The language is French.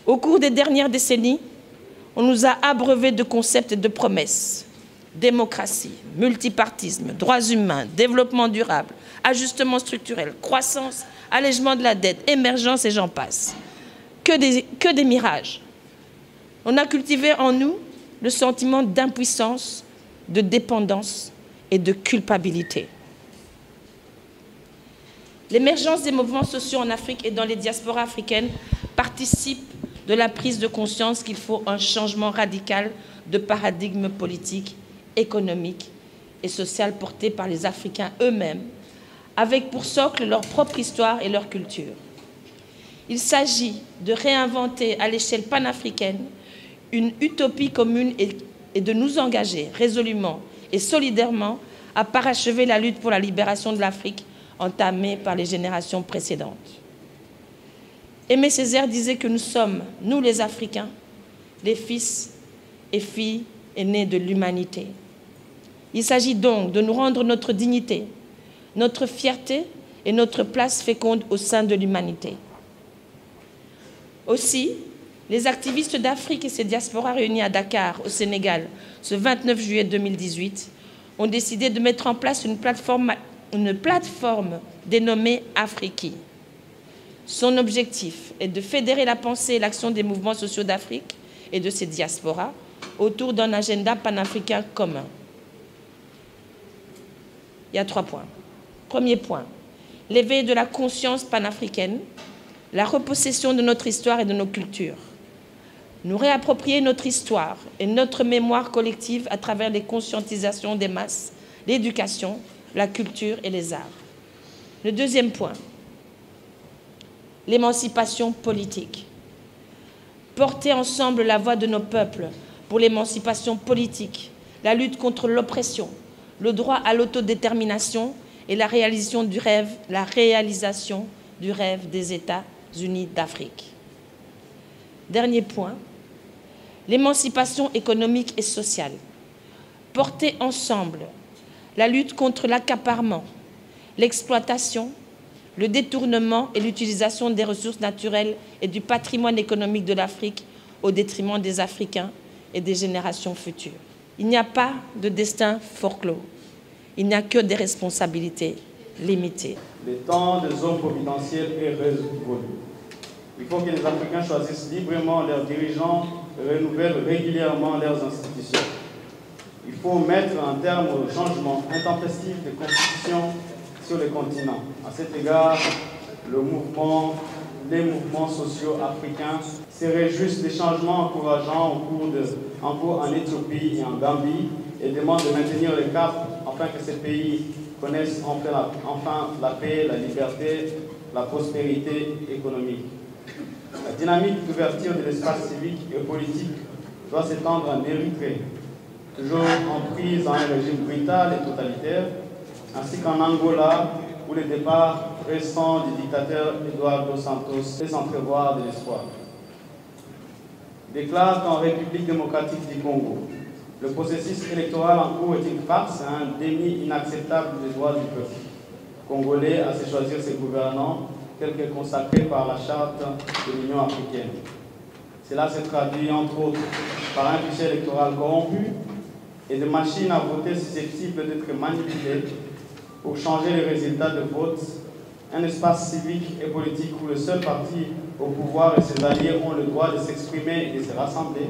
Au cours des dernières décennies, on nous a abreuvés de concepts et de promesses. Démocratie, multipartisme, droits humains, développement durable, ajustement structurel, croissance, allègement de la dette, émergence et j'en passe. Que des mirages. On a cultivé en nous le sentiment d'impuissance, de dépendance et de culpabilité. L'émergence des mouvements sociaux en Afrique et dans les diasporas africaines participe de la prise de conscience qu'il faut un changement radical de paradigme politique, économique et social porté par les Africains eux-mêmes, avec pour socle leur propre histoire et leur culture. Il s'agit de réinventer à l'échelle panafricaine une utopie commune et de nous engager résolument et solidairement à parachever la lutte pour la libération de l'Afrique entamée par les générations précédentes. Aimé Césaire disait que nous sommes, nous les Africains, les fils et filles aînés de l'humanité. Il s'agit donc de nous rendre notre dignité, notre fierté et notre place féconde au sein de l'humanité. Aussi, les activistes d'Afrique et ses diasporas réunis à Dakar, au Sénégal, ce 29 juillet 2018, ont décidé de mettre en place une plateforme dénommée Afriki. Son objectif est de fédérer la pensée et l'action des mouvements sociaux d'Afrique et de ses diasporas autour d'un agenda panafricain commun. Il y a 3 points. Premier point, l'éveil de la conscience panafricaine, la repossession de notre histoire et de nos cultures. Nous réapproprier notre histoire et notre mémoire collective à travers les conscientisations des masses, l'éducation, la culture et les arts. Le deuxième point, l'émancipation politique. Porter ensemble la voix de nos peuples pour l'émancipation politique, la lutte contre l'oppression, le droit à l'autodétermination et la réalisation du rêve des États-Unis d'Afrique. Dernier point, l'émancipation économique et sociale. Porter ensemble la lutte contre l'accaparement, l'exploitation, le détournement et l'utilisation des ressources naturelles et du patrimoine économique de l'Afrique au détriment des Africains et des générations futures. Il n'y a pas de destin forclos. Il n'y a que des responsabilités limitées. Le temps des hommes providentiels est résolu. Il faut que les Africains choisissent librement leurs dirigeants et renouvellent régulièrement leurs institutions. Il faut mettre un terme au changement intempestif de constitution sur le continent. À cet égard, les mouvements sociaux africains se réjouissent des changements encourageants en cours en Éthiopie et en Gambie et demandent de maintenir le cap afin que ces pays connaissent enfin la paix, la liberté, la prospérité économique. La dynamique d'ouverture de l'espace civique et politique doit s'étendre en Érythrée, toujours en prise à un régime brutal et totalitaire, ainsi qu'en Angola, où le départ récent du dictateur Eduardo Santos laisse entrevoir de l'espoir. Déclare qu'en République démocratique du Congo, le processus électoral en cours est une farce et un déni inacceptable des droits du peuple congolais à se choisir ses gouvernants, tel que consacré par la charte de l'Union africaine. Cela se traduit entre autres par un fichier électoral corrompu et des machines à voter susceptibles d'être manipulées pour changer les résultats de vote, un espace civique et politique où le seul parti au pouvoir et ses alliés ont le droit de s'exprimer et de se rassembler,